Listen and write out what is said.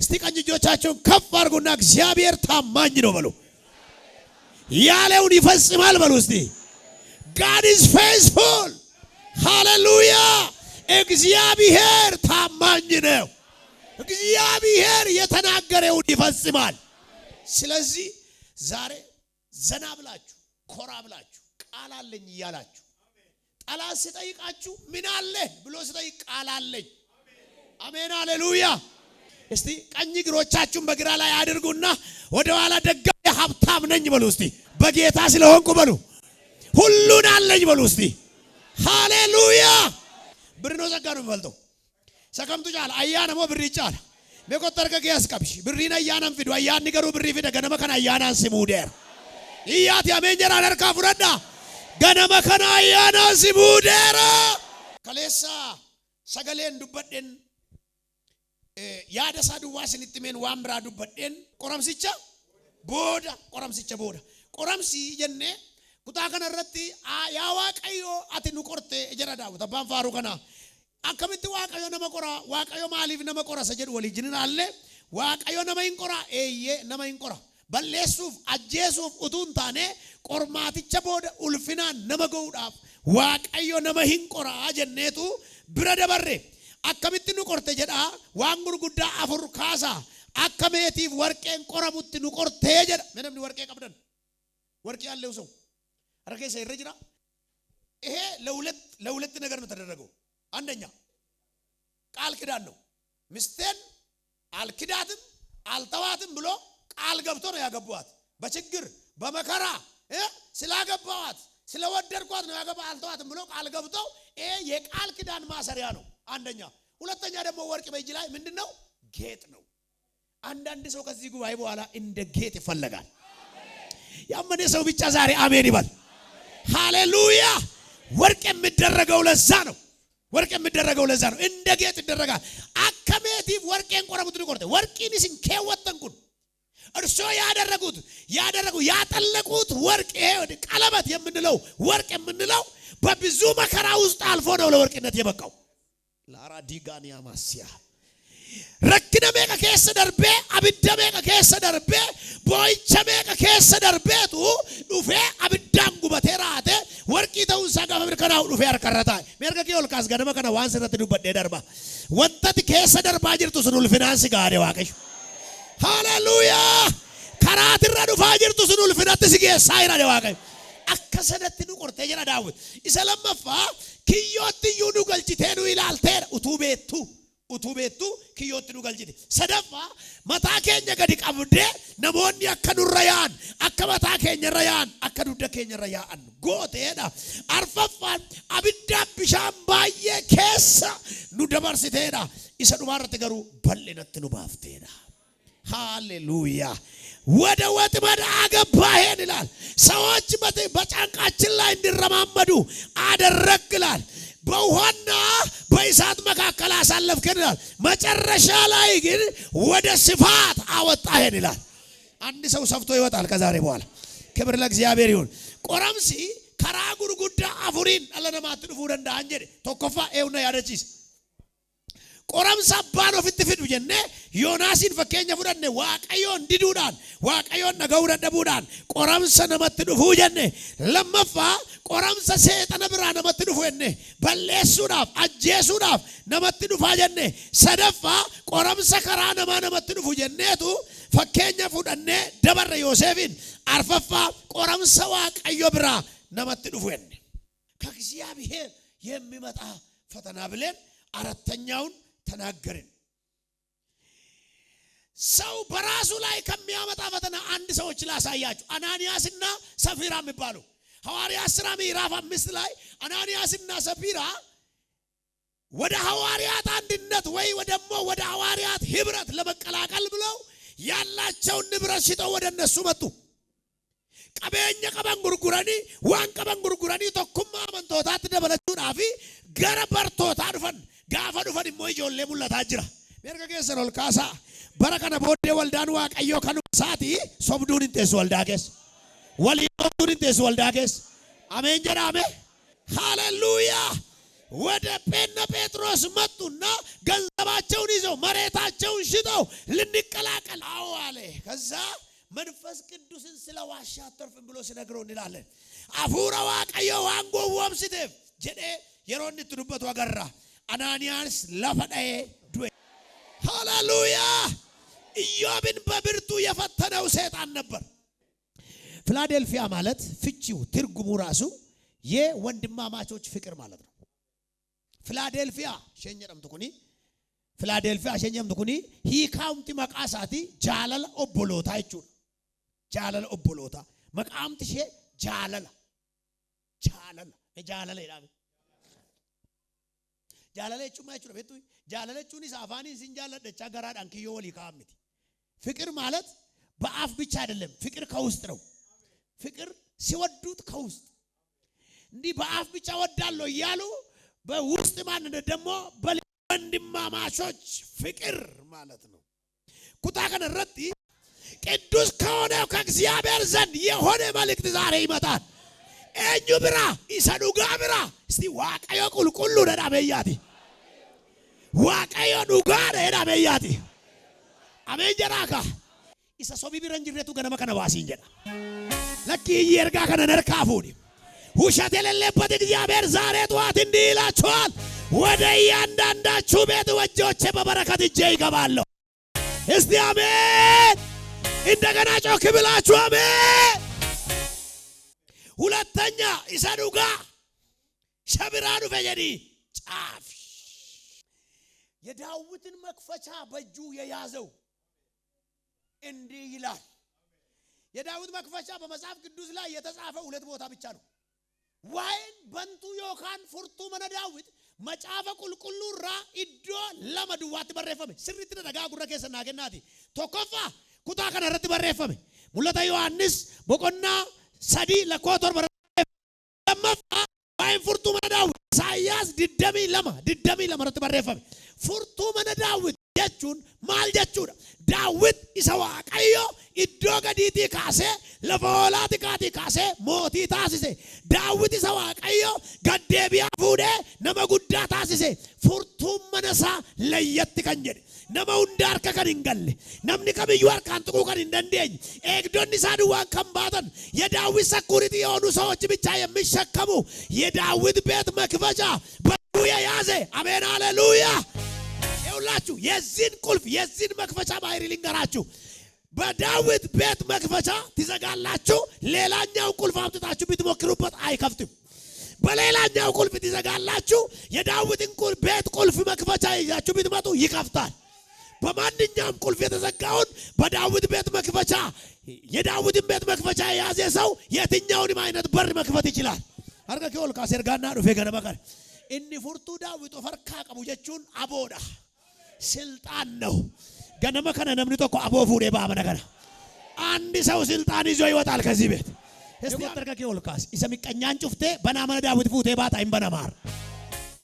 እስቲ ቀኝ እጆቻችሁን ከፍ አድርጉና እግዚአብሔር ታማኝ ነው በሉ። ያለውን ይፈጽማል በሉ እስቲ። God is faithful. ሃሌሉያ። እግዚአብሔር ታማኝ ነው። እግዚአብሔር የተናገረውን ይፈጽማል። ስለዚህ ዛሬ ዘና ብላችሁ ኮራ ብላችሁ ቃል አለኝ እያላችሁ ጠላት ሲጠይቃችሁ ምን አለ ብሎ ሲጠይቅ ቃል አለኝ። አሜን ሃሌሉያ። እስቲ ቀኝ እግሮቻችሁን በግራ ላይ አድርጉና ወደ ኋላ ደጋሚ ሀብታም ነኝ በሉ እስቲ። በጌታ ስለሆንኩ በሉ። ሁሉን አለኝ በሉ እስቲ። ሃሌሉያ። ብር ነው ጸጋ ነው የሚበልጠው። ሰከምቱ ጫላ አያነሞ ብር ይጫላ መቆጠር ከገያስ ቀብሽ ብሪና አያናም ፊዱ አያን ንገሩ ብሪ ፊደ ገነመ ከና አያናን ሲሙደር ኢያት ያመንጀራ ነርካ ፍረዳ ገነመ ከና አያናን ሲሙደር ከሌሳ ሰገሌን ዱበደን ያደሳ ዱዋስን ኢትሜን ዋምራ ዱበደን ቆራምሲቻ ቦዳ ቆራምሲ የነ ኩታ ከነረቲ ያ ዋቀዮ አትኑ ቆርቴ እጀራዳው ተባን ፋሩ ከና አከምት ዋቀዮ ነመቆራ ዋቀዮ ማሊፍ ነመቆራ ሰጀድ ወሊጅን አለ ዋቀዮ ነመይንቆራ ኤየ ነመይንቆራ በለሱፍ አጄሱፍ ኡቱን ታኔ ቆርማቲቸ ቦደ ኡልፊና ነመገውዳፍ ዋቀዮ ነመይንቆራ ጀነቱ ብረደበሬ አከምት ኑ ቆርቴ ጀዳ ዋንጉር ጉዳ አፍር ካሳ አከሜቲፍ ወርቄን ቆረሙት ኑ ቆርቴ ጀዳ ምንም ወርቄ ቀብደን ወርቄ ያለው ሰው አረከሰ ይረጅራ ይሄ ለሁለት ነገር ነው ተደረገው። አንደኛ ቃል ኪዳን ነው። ሚስቴን አልኪዳትም አልተዋትም ብሎ ቃል ገብቶ ነው ያገባዋት። በችግር በመከራ ስላገባዋት ስለወደድኳት ነው ያገባ አልተዋትም ብሎ ቃል ገብቶ ይሄ የቃል ኪዳን ማሰሪያ ነው። አንደኛ። ሁለተኛ ደግሞ ወርቅ በእጅ ላይ ምንድነው? ጌጥ ነው። አንዳንድ ሰው ከዚህ ጉባኤ በኋላ እንደ ጌጥ ይፈልጋል። ያመነ ሰው ብቻ ዛሬ አሜን ይበል። ሃሌሉያ። ወርቅ የሚደረገው ለዛ ነው። ወርቅ የሚደረገው ለዛ ነው። እንደ ጌጥ ይደረጋል። አከሜቲቭ ወርቄን ቆረሙትን ቆርጠ ወርቂን ሲን ከወጠንኩን እርሶ ያደረጉ ያጠለቁት ወርቅ ቀለበት የምንለው ወርቅ የምንለው በብዙ መከራ ውስጥ አልፎ ነው ለወርቅነት የበቃው። ላራዲጋኒያ ማሲያ ረክነ ሜቀ ከሰ ደርቤ አብደ ሜቀ ከሰ ደርቤ ቦይቸ ሜቀ ከሰ ደርቤቱ ዱፌ አብዳን ጉበቴራተ ወርቂ ተውን ሳጋ ፈብርከናው ዱፌ አርከረታ ሜርገ ከዮል ካስ ገደመ ከነ ዋንስ ረት ዱበደ ደርባ ወንተት ከሰ ደርባ ጅርቱ ስኑል ፊናንስ ጋር ዋቀሽ ሃሌሉያ ከራትራ ዱፋ ጅርቱ ስኑል ፊናንስ ሲገ ሳይራ ዋቀሽ አከሰደት ኑ ቆርቴ ጀራ ዳዊት ይሰለመፋ ኪዮት ዩኑ ገልጭቴኑ ይላልቴ ኡቱቤቱ ኪዮት ኑ ገልጭቴ ሰደፋ መታከኛ ገዲ ቀብደ ነሞኒ አከኑራያን አከመታ ከኛ ረያን አከዱደ ከኛ ረያን ጎቴዳ አርፈፋን አብዳ ቢሻም ባየ ከሳ ኑ ደበርሲቴዳ ይሰዱማረት ገሩ በለነት ኑ ባፍቴዳ ሃሌሉያ። ወደ ወጥመድ አገባሄን ይላል። ሰዎች በጫንቃችን ላይ እንዲረማመዱ አደረግላል። በውሃና በእሳት መካከል አሳለፍከን ይላል። መጨረሻ ላይ ግን ወደ ስፋት አወጣሄን ይላል። አንድ ሰው ሰፍቶ ይወጣል ከዛሬ በኋላ። ክብር ለእግዚአብሔር ይሁን። ቆረምሲ ከራጉር ጉዳ አፉሪን አለነማት ድፉ ደንዳ አንጀ ተኮፋ ኤውና ያደቺስ ቆረምሳ ባኖ ፍትፍት ጀነ ዮናስን ፈከኛ ፍደነ ዋቀዮን ዲዱዳን ዋቀዮን ነገው ደደቡዳን ቆረምሳ ነመት ድፉ ጀነ ለመፋ ቆረምሳ ሰይጣን ብራ ነመት ድፉ ጀነ በለሱዳፍ አጄሱዳፍ ነመት ድፋ ጀነ ሰደፋ ቆረምሳ ከራ ነመት ድፉ ጀነቱ ፈከኛ ፍደነ ደበረ ዮሴፍን አርፈፋ ቆረምሳ ዋቀዮ ብራ ነመት ድፉ ጀነ ከእግዚአብሔር የሚመጣ ፈተና ብለን አራተኛውን ተናገርን። ሰው በራሱ ላይ ከሚያመጣ ፈተና አንድ ሰዎች ላሳያችሁ። አናንያስና ሰፊራ የሚባሉ ሐዋርያት ሥራ ምዕራፍ 5 ላይ አናንያስና ሰፊራ ወደ ሐዋርያት አንድነት ወይ ደግሞ ወደ ሐዋርያት ህብረት ለመቀላቀል ብለው ያላቸውን ንብረት ሽጠው ወደ እነሱ መጡ። ቀበኛ ቀበን ጉርጉራኒ ዋን ቀበን ጉርጉራኒ ተኩማ መንቶታት ደበለቹናፊ ገረበርቶታ ዱፈን ጋፋ ዱፈን ሞይጆሌ ሙላታ ጅራ ሜርጋ ከሰሮል ካሳ በረከነ ቦዴ ወልዳን ዋቀዮ ከኑ ሳቲ ሶብዱን እንተስ ወልዳገስ ወሊዮቱን እንተስ ወልዳገስ አሜን ጀራሜ ሃሌሉያ። ወደ ጴጥሮስ መጡና ገንዘባቸውን ይዘው መሬታቸውን ሽጠው ልንቀላቀል አለ። ከዛ መንፈስ ቅዱስን ስለ ዋሻ አትርፍም ብሎ ሲነግረው እንላለን አፉራ ዋቀዮ ዋንጎ ወምስቴፍ ጀዴ የሮን ትዱበት ወገራ አናንያስ ለፈዳዬ ዱዌ ሃሌሉያ። ኢዮብን በብርቱ የፈተነው ሰይጣን ነበር። ፊላዴልፊያ ማለት ፍቺው ትርጉሙ ራሱ የወንድማማቾች ፍቅር ማለት ነው። ፊላዴልፊያ ሸኘምቱኩኒ ፊላዴልፊያ ሸኘምቱኩኒ ሂካምቲ መቃሳቲ ጃለለ ኦቦሎታ ይቹ ጃለለ ኦቦሎታ መቃምቲ ሸ ጃለለ ይላል ጃለለ ይቹ ማይቹ ቤቱ ጃለለ ይቹኒ ሳፋኒ ሲንጃለደቻ ገራዳን ክዮ ወሊ ካምቲ ፍቅር ማለት በአፍ ብቻ አይደለም። ፍቅር ከውስጥ ነው። ፍቅር ሲወዱት ከውስጥ እንዲህ በአፍ ብቻ ወዳለው እያሉ በውስጥ ማንነት ደግሞ በወንድማማቾች ፍቅር ማለት ነው። ኩታ ከነረቲ ቅዱስ ከሆነው ከእግዚአብሔር ዘንድ የሆነ መልእክት ዛሬ ይመጣል። እኙ ብራ ኢሰዱጋ ብራ እስቲ ዋቀዮ ቁልቁሉ ደዳበያቲ ዋቀዮ ዱጋ ደዳበያቲ አሜን ጀራካ ኢሳ ሶቢ ቢረንጅረቱ ገነመ ከነዋሲ እንጀዳ ለኪ ይርጋ ከነነርካፉኒ ውሸት የሌለበት እግዚአብሔር ዛሬ ጠዋት እንዲህ ይላችኋል፣ ወደ እያንዳንዳችሁ ቤት ወጆቼ በበረከት እጄ ይገባለሁ። እስቲ አሜን። እንደገና ጮክ ብላችሁ አሜን። ሁለተኛ ኢሰዱጋ ሸብራኑ ፈጀዲ ጫፍ የዳዊትን መክፈቻ በእጁ የያዘው እንዲህ ይላል። የዳዊት መክፈቻ በመጽሐፍ ቅዱስ ላይ የተጻፈው ሁለት ቦታ ብቻ ነው። ዋይን በንቱ ዮካን ፉርቱ መነዳዊት መጫፈ ቁልቁሉራ ኢዶ ለመዱዋት በረፈመ ስሪት ደጋ ጉረ ከሰና ገናቲ ቶኮፋ ኩታ ከነረት በረፈመ ሙለታ ዮሐንስ በቆና ሰዲ ለኮቶር በረፈመ ዋይን ፉርቱ መነዳዊት ኢሳይያስ ድደሚ ለመረት በረፈመ ፉርቱ መነዳዊት jechuun maal jechuudha? Daawit isa Waaqayyo iddoo gadiitii kaasee lafa hoolaatii kaatii kaasee mootii taasise. Daawit isa Waaqayyo gaddeebi'aa fuudhee nama guddaa taasise. Furtuun mana isaa layyatti kan jedhe. Nama hunda harka kan hin galle. Namni kamiyyuu harkaan tuquu kan hin dandeenye. Eegdonni isaa duwwaan kan baatan. የዳዊት ሰኩሪቲ የሆኑ ሰዎች ብቻ የሚሸከሙ የዳዊት ቤት መክፈቻ በእጁ የያዘ አሜን ሃሌሉያ። ሁላችሁ የዚህን ቁልፍ የዚህን መክፈቻ ባህሪ ልንገራችሁ። በዳዊት ቤት መክፈቻ ትዘጋላችሁ፣ ሌላኛው ቁልፍ አምጥታችሁ ብትሞክሩበት አይከፍትም። በሌላኛው ቁልፍ ትዘጋላችሁ፣ የዳዊትን ቤት ቁልፍ መክፈቻ ይዛችሁ ብትመጡ ይከፍታል። በማንኛውም ቁልፍ የተዘጋውን በዳዊት ቤት መክፈቻ የዳዊትን ቤት መክፈቻ የያዘ ሰው የትኛውንም አይነት በር መክፈት ይችላል። አርጋ ከወል ካሰርጋና ዱፌ ገነመከር እኒ ፉርቱ ዳዊት ፈርካ ቀቡ ጀቹን አቦዳ ስልጣን ነው። ገነመ ከነ ነምኒ ተኮ አቦ ፉዴ ባመነ ገና አንድ ሰው ስልጣን ይዞ ይወጣል ከዚህ ቤት። እስቲ አርጋ ከወል ካስ ይሰሚቀኛን ጩፍቴ በናመነ ዳዊት ፉቴ ባታ ይንበነማር